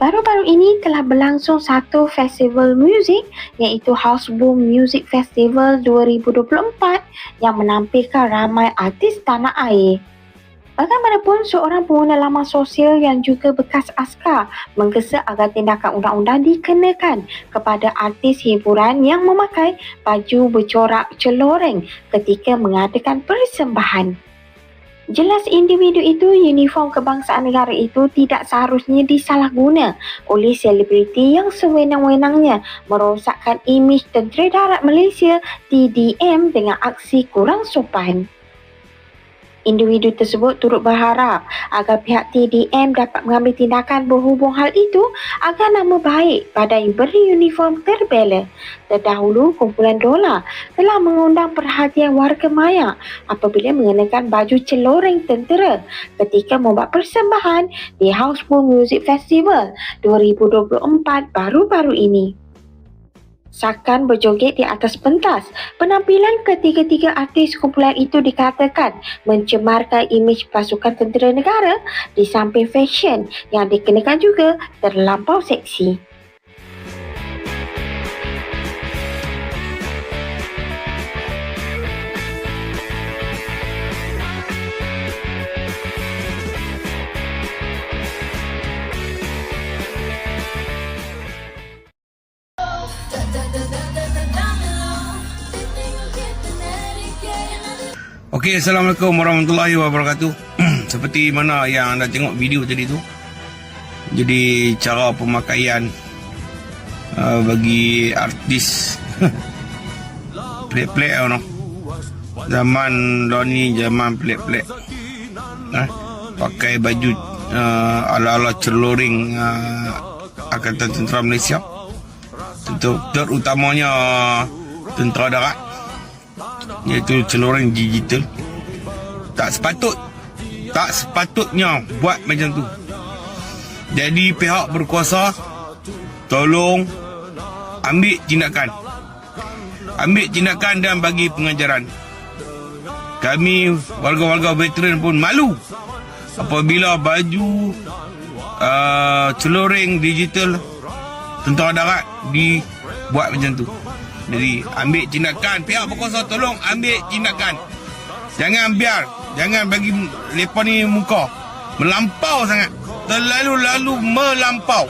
Baru-baru ini telah berlangsung satu festival muzik iaitu Houseboom Music Festival 2024 yang menampilkan ramai artis tanah air. Bagaimanapun, seorang pengguna laman sosial yang juga bekas askar menggesa agar tindakan undang-undang dikenakan kepada artis hiburan yang memakai baju bercorak celoreng ketika mengadakan persembahan. Jelas individu itu, uniform kebangsaan negara itu tidak seharusnya disalahguna oleh selebriti yang sewenang-wenangnya merosakkan imej Tentera Darat Malaysia TDM dengan aksi kurang sopan. Individu tersebut turut berharap agar pihak TDM dapat mengambil tindakan berhubung hal itu agar nama baik badan beruniform terbela. Terdahulu, kumpulan Dola telah mengundang perhatian warga maya apabila mengenakan baju celoreng tentera ketika membuat persembahan di Houseboom Music Festival 2024 baru-baru ini. Sakan berjoget di atas pentas, penampilan ketiga-tiga artis kumpulan itu dikatakan mencemarkan imej pasukan tentera negara di samping fashion yang dikenakan juga terlampau seksi. Okey, Assalamualaikum warahmatullahi wabarakatuh. Seperti mana yang anda tengok video tadi tu, jadi cara pemakaian bagi artis pelik-pelik no. Zaman dah ni zaman pelik-pelik. Pakai baju ala-ala celoreng Angkatan Tentera Malaysia. Terutamanya Tentera Darat, iaitu celoreng digital. Tak sepatutnya buat macam tu. Jadi pihak berkuasa tolong ambil tindakan dan bagi pengajaran. Kami warga-warga veteran pun malu apabila baju celoreng digital Tentera Darat dibuat macam tu. Jadi ambil tindakan, pihak berkuasa tolong ambil tindakan. Jangan bagi mereka ni muka melampau sangat, terlalu melampau.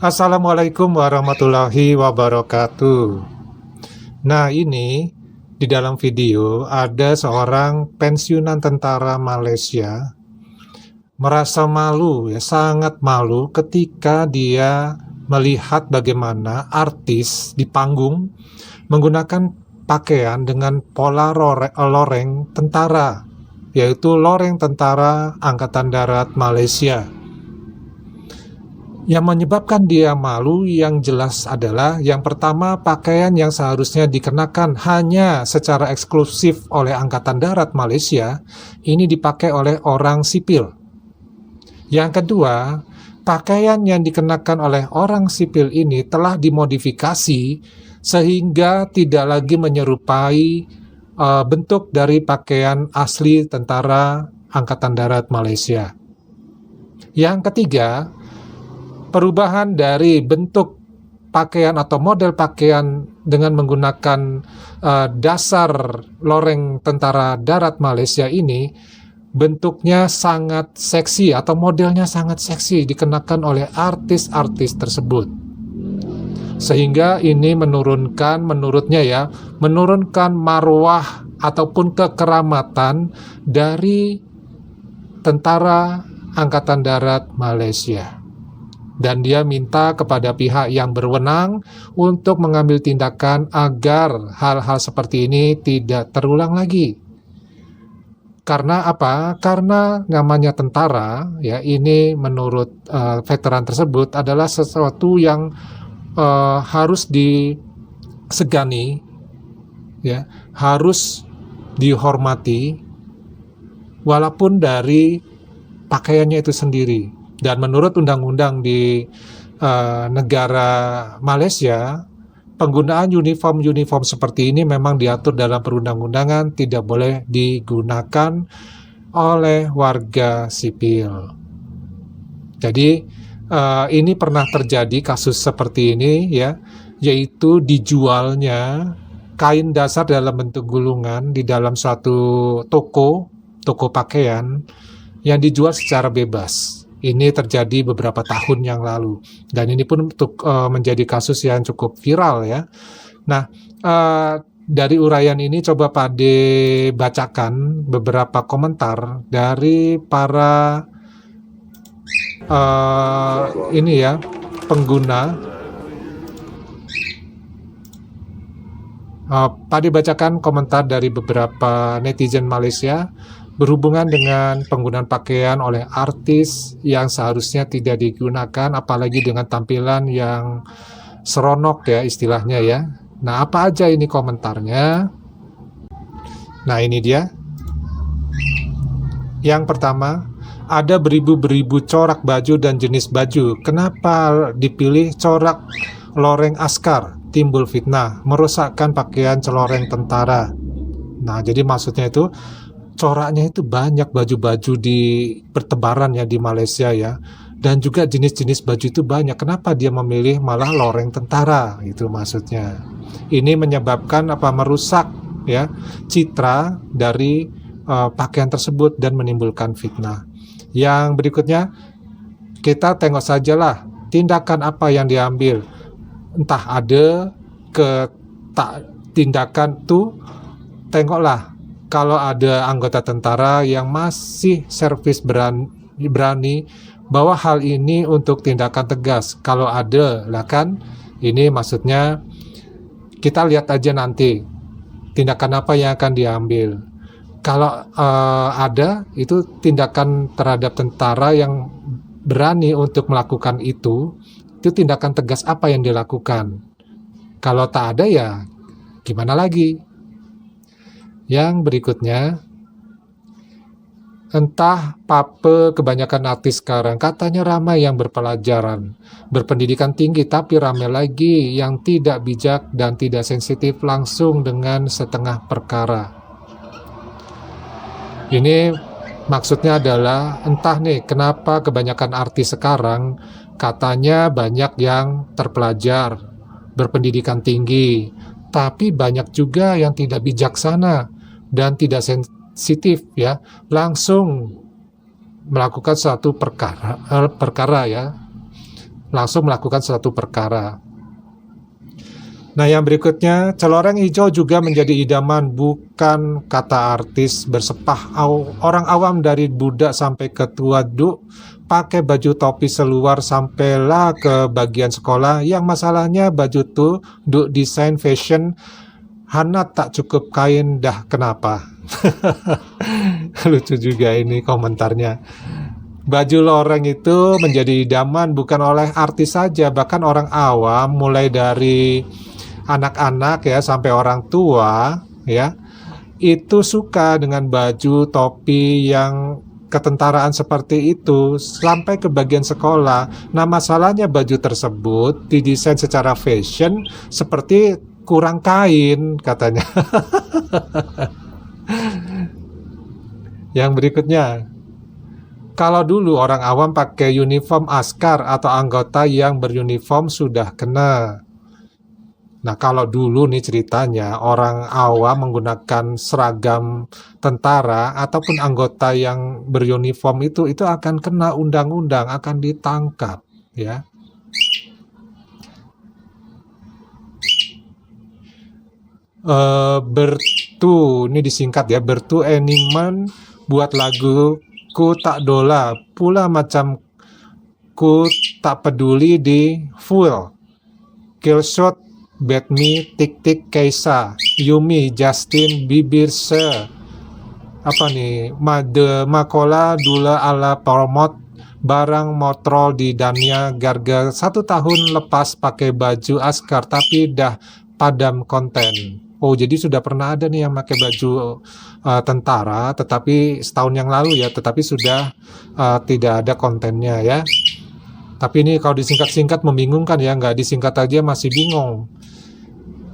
Assalamualaikum warahmatullahi wabarakatuh. Nah, ini di dalam video ada seorang pensiunan tentara Malaysia merasa malu, sangat malu ketika dia melihat bagaimana artis di panggung menggunakan pakaian dengan pola loreng tentara, yaitu loreng tentara Angkatan Darat Malaysia. Yang menyebabkan dia malu yang jelas adalah yang pertama, pakaian yang seharusnya dikenakan hanya secara eksklusif oleh Angkatan Darat Malaysia ini dipakai oleh orang sipil. Yang kedua, pakaian yang dikenakan oleh orang sipil ini telah dimodifikasi sehingga tidak lagi menyerupai bentuk dari pakaian asli tentara Angkatan Darat Malaysia. Yang ketiga, perubahan dari bentuk pakaian atau model pakaian dengan menggunakan dasar loreng Tentara Darat Malaysia ini bentuknya sangat seksi atau modelnya sangat seksi dikenakan oleh artis-artis tersebut. Sehingga ini menurunkan marwah ataupun kekeramatan dari Tentara Angkatan Darat Malaysia. Dan dia minta kepada pihak yang berwenang untuk mengambil tindakan agar hal-hal seperti ini tidak terulang lagi. Karena apa? Karena namanya tentara, ya, ini menurut veteran tersebut adalah sesuatu yang harus disegani, ya, harus dihormati, walaupun dari pakaiannya itu sendiri. Dan menurut undang-undang di negara Malaysia, penggunaan uniform seperti ini memang diatur dalam perundang-undangan, tidak boleh digunakan oleh warga sipil. Jadi Ini pernah terjadi kasus seperti ini ya, yaitu dijualnya kain dasar dalam bentuk gulungan di dalam suatu toko pakaian yang dijual secara bebas. Ini terjadi beberapa tahun yang lalu dan ini pun menjadi kasus yang cukup viral ya. Nah, dari uraian ini coba Pade bacakan beberapa komentar dari para ini ya, pengguna. Pade bacakan komentar dari beberapa netizen Malaysia berhubungan dengan penggunaan pakaian oleh artis yang seharusnya tidak digunakan, apalagi dengan tampilan yang seronok ya istilahnya ya. Nah, apa aja ini komentarnya? Nah, ini dia. Yang pertama, ada beribu-beribu corak baju dan jenis baju. Kenapa dipilih corak loreng askar? Timbul fitnah, merusakkan pakaian celoreng tentara. Nah, jadi maksudnya itu coraknya itu banyak baju-baju di bertebaran ya di Malaysia ya. Dan juga jenis-jenis baju itu banyak. Kenapa dia memilih malah loreng tentara? Itu maksudnya. Ini menyebabkan merusak ya citra dari pakaian tersebut dan menimbulkan fitnah. Yang berikutnya kita tengok sajalah tindakan apa yang diambil. Entah ada tindakan tuh, tengoklah kalau ada anggota tentara yang masih servis berani bawa hal ini untuk tindakan tegas. Kalau ada lah kan, ini maksudnya kita lihat aja nanti tindakan apa yang akan diambil. Kalau ada itu tindakan terhadap tentara yang berani untuk melakukan itu tindakan tegas apa yang dilakukan. Kalau tak ada ya gimana lagi. Yang berikutnya, entah apa kebanyakan artis sekarang katanya ramai yang berpelajaran, berpendidikan tinggi, tapi ramai lagi yang tidak bijak dan tidak sensitif langsung dengan setengah perkara. Ini maksudnya adalah entah nih kenapa kebanyakan artis sekarang katanya banyak yang terpelajar, berpendidikan tinggi, tapi banyak juga yang tidak bijaksana dan tidak sensitif ya, langsung melakukan suatu perkara ya, langsung melakukan suatu perkara. Nah, yang berikutnya, celoreng hijau juga menjadi idaman, bukan kata artis bersepah. Orang awam dari budak sampai ke tua duk pakai baju topi seluar sampailah ke bagian sekolah. Yang masalahnya baju tuh duk desain fashion, hana tak cukup kain dah kenapa. Lucu juga ini komentarnya. Baju loreng itu menjadi idaman bukan oleh artis saja, bahkan orang awam mulai dari anak-anak ya sampai orang tua ya itu suka dengan baju topi yang ketentaraan seperti itu sampai ke bagian sekolah. Nah, masalahnya baju tersebut didesain secara fashion seperti kurang kain katanya. Yang berikutnya, kalau dulu orang awam pakai uniform askar atau anggota yang beruniform sudah kena. Nah, kalau dulu nih ceritanya orang awam menggunakan seragam tentara ataupun anggota yang beruniform itu akan kena undang-undang, akan ditangkap ya. Bertu, ini disingkat ya, Bertu Eniman buat lagu Ku Tak Dola, pula macam Ku Tak Peduli di Full, Killshot, Bad Me, Tik Tik Kaisa, Yumi, Justin Bieber, apa nih, Made Makola, Dula ala Promot, barang motrol di Dania Garga 1 tahun lepas pakai baju askar tapi dah padam konten. Oh, jadi sudah pernah ada nih yang pakai baju tentara, tetapi setahun yang lalu ya, tetapi sudah tidak ada kontennya ya. Tapi ini kalau disingkat-singkat membingungkan ya, nggak disingkat aja masih bingung.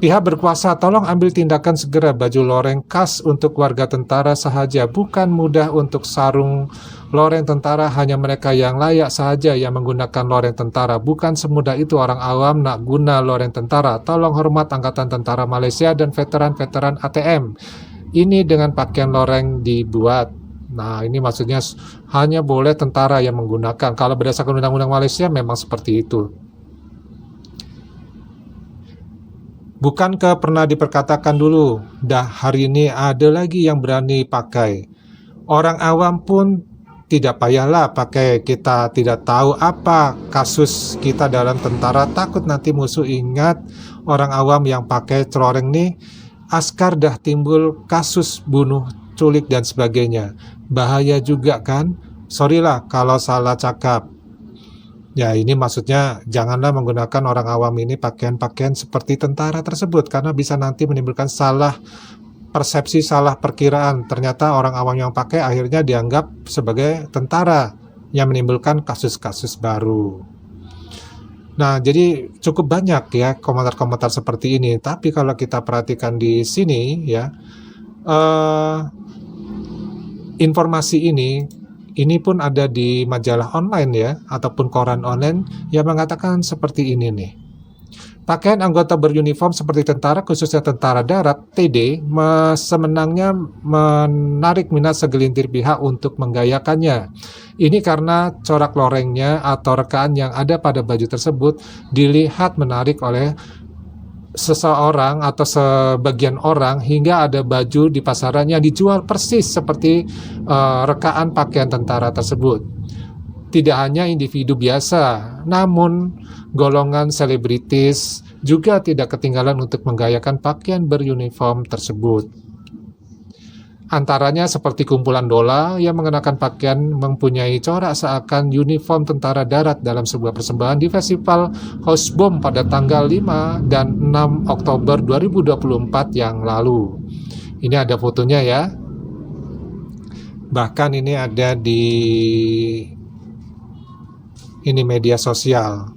Pihak berkuasa, tolong ambil tindakan segera. Baju loreng khas untuk warga tentara sahaja, bukan mudah untuk sarung loreng tentara. Hanya mereka yang layak sahaja yang menggunakan loreng tentara. Bukan semudah itu orang awam nak guna loreng tentara. Tolong hormat Angkatan Tentara Malaysia dan veteran-veteran ATM. Ini dengan pakaian loreng dibuat. Nah, ini maksudnya hanya boleh tentara yang menggunakan. Kalau berdasarkan Undang-Undang Malaysia memang seperti itu. Bukankah pernah diperkatakan dulu, dah hari ini ada lagi yang berani pakai. Orang awam pun tidak payahlah pakai, kita tidak tahu apa kasus kita dalam tentara, takut nanti musuh ingat orang awam yang pakai celoreng nih, askar dah timbul kasus bunuh, culik dan sebagainya. Bahaya juga kan? Sorry lah kalau salah cakap. Ya, ini maksudnya janganlah menggunakan orang awam ini pakaian-pakaian seperti tentara tersebut, karena bisa nanti menimbulkan salah persepsi, salah perkiraan. Ternyata orang awam yang pakai akhirnya dianggap sebagai tentara yang menimbulkan kasus-kasus baru. Nah, jadi cukup banyak ya komentar-komentar seperti ini. Tapi kalau kita perhatikan di sini ya, informasi ini pun ada di majalah online ya, ataupun koran online yang mengatakan seperti ini nih. Pakaian anggota beruniform seperti tentara, khususnya tentara darat, TD, semenangnya menarik minat segelintir pihak untuk menggayakannya. Ini karena corak lorengnya atau rekaan yang ada pada baju tersebut dilihat menarik oleh seseorang atau sebagian orang, hingga ada baju di pasaran yang dijual persis seperti rekaan pakaian tentara tersebut. Tidak hanya individu biasa, namun golongan selebritis juga tidak ketinggalan untuk menggayakan pakaian beruniform tersebut. Antaranya seperti kumpulan Dola yang mengenakan pakaian mempunyai corak seakan uniform tentara darat dalam sebuah persembahan di Festival Houseboom pada tanggal 5 dan 6 Oktober 2024 yang lalu. Ini ada fotonya ya. Bahkan ini ada di media sosial.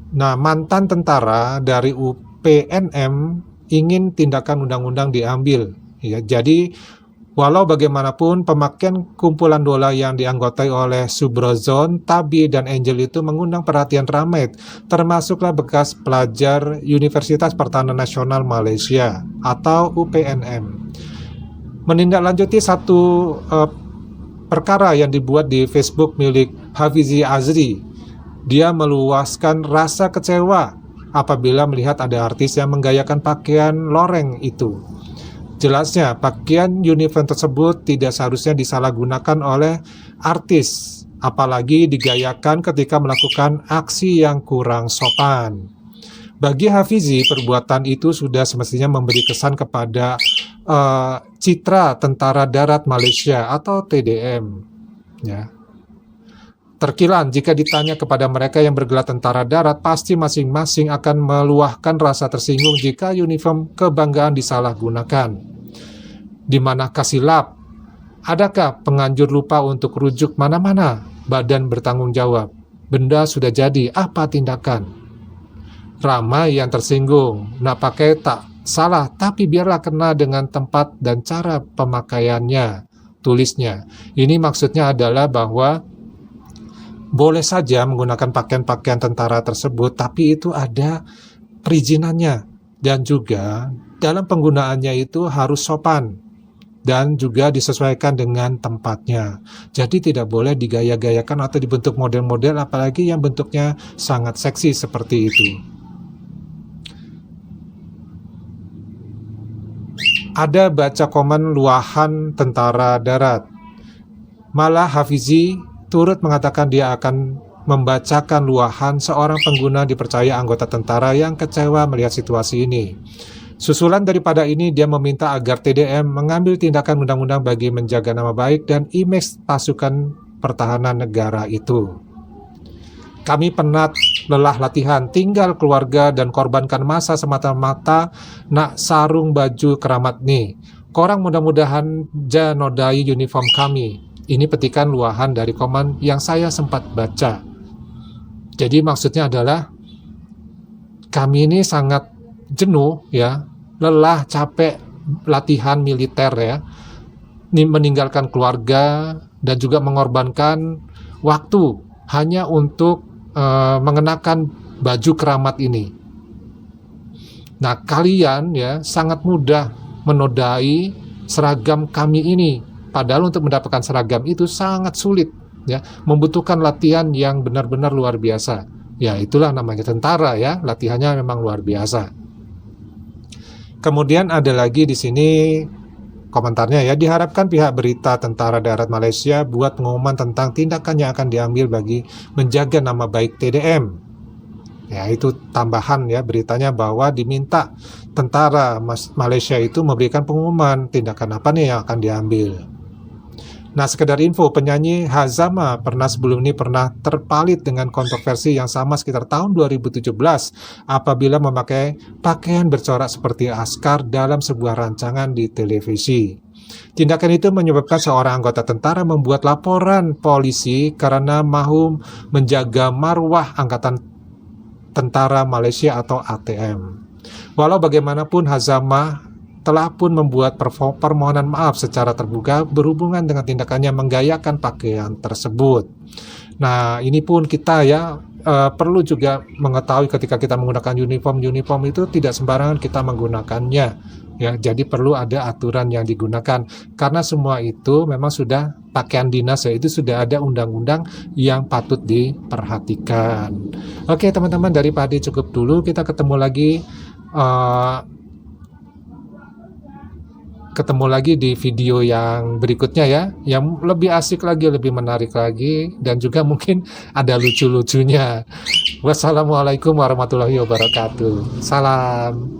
Nah, mantan tentara dari UPNM ingin tindakan undang-undang diambil ya. Jadi walau bagaimanapun pemakaian kumpulan Dola yang dianggotai oleh Subrozon, Tabi dan Angel itu mengundang perhatian ramai, termasuklah bekas pelajar Universitas Pertahanan Nasional Malaysia atau UPNM. Menindaklanjuti satu perkara yang dibuat di Facebook milik Hafizi Azri, dia meluaskan rasa kecewa apabila melihat ada artis yang menggayakan pakaian loreng itu. Jelasnya, pakaian uniform tersebut tidak seharusnya disalahgunakan oleh artis, apalagi digayakan ketika melakukan aksi yang kurang sopan. Bagi Hafizi, perbuatan itu sudah semestinya memberi kesan kepada citra Tentara Darat Malaysia atau TDM. Ya. Terkilan jika ditanya kepada mereka yang bergelar tentara darat, pasti masing-masing akan meluahkan rasa tersinggung jika uniform kebanggaan disalahgunakan. Di manakah silap? Adakah penganjur lupa untuk rujuk mana-mana? Badan bertanggung jawab. Benda sudah jadi, apa tindakan? Ramai yang tersinggung, nak pakai tak salah, tapi biarlah kena dengan tempat dan cara pemakaiannya, tulisnya. Ini maksudnya adalah bahwa boleh saja menggunakan pakaian-pakaian tentara tersebut, tapi itu ada perizinannya, dan juga dalam penggunaannya itu harus sopan dan juga disesuaikan dengan tempatnya. Jadi tidak boleh digaya-gayakan atau dibentuk model-model, apalagi yang bentuknya sangat seksi seperti itu. Ada baca komen luahan tentara darat. Malah Hafizi turut mengatakan dia akan membacakan luahan seorang pengguna dipercaya anggota tentara yang kecewa melihat situasi ini. Susulan daripada ini, dia meminta agar TDM mengambil tindakan undang-undang bagi menjaga nama baik dan image pasukan pertahanan negara itu. Kami penat, lelah latihan, tinggal keluarga dan korbankan masa semata-mata nak sarung baju keramat nih. Korang mudah-mudahan janodai uniform kami. Ini petikan luahan dari komen yang saya sempat baca. Jadi maksudnya adalah kami ini sangat jenuh ya, lelah, capek latihan militer ya, meninggalkan keluarga dan juga mengorbankan waktu hanya untuk mengenakan baju keramat ini. Nah, kalian ya sangat mudah menodai seragam kami ini. Padahal untuk mendapatkan seragam itu sangat sulit ya, membutuhkan latihan yang benar-benar luar biasa. Ya, itulah namanya tentara ya, latihannya memang luar biasa. Kemudian ada lagi di sini komentarnya ya, diharapkan pihak berita Tentara Darat Malaysia buat pengumuman tentang tindakan yang akan diambil bagi menjaga nama baik TDM. Ya, itu tambahan ya beritanya, bahwa diminta tentara Malaysia itu memberikan pengumuman tindakan apa nih yang akan diambil. Nah, sekedar info, penyanyi Hazama sebelum ini pernah terpalit dengan kontroversi yang sama sekitar tahun 2017 apabila memakai pakaian bercorak seperti askar dalam sebuah rancangan di televisi. Tindakan itu menyebabkan seorang anggota tentara membuat laporan polisi karena mahu menjaga marwah Angkatan Tentara Malaysia atau ATM. Walau bagaimanapun, Hazama telah pun membuat permohonan maaf secara terbuka berhubungan dengan tindakannya menggayakan pakaian tersebut. Nah, ini pun kita ya perlu juga mengetahui ketika kita menggunakan uniform itu tidak sembarangan kita menggunakannya ya. Jadi perlu ada aturan yang digunakan, karena semua itu memang sudah pakaian dinas ya, itu sudah ada undang-undang yang patut diperhatikan. Oke teman-teman, dari Pak Adi cukup dulu, kita ketemu lagi di video yang berikutnya ya, yang lebih asik lagi, lebih menarik lagi, dan juga mungkin ada lucu-lucunya. Wassalamualaikum warahmatullahi wabarakatuh. Salam.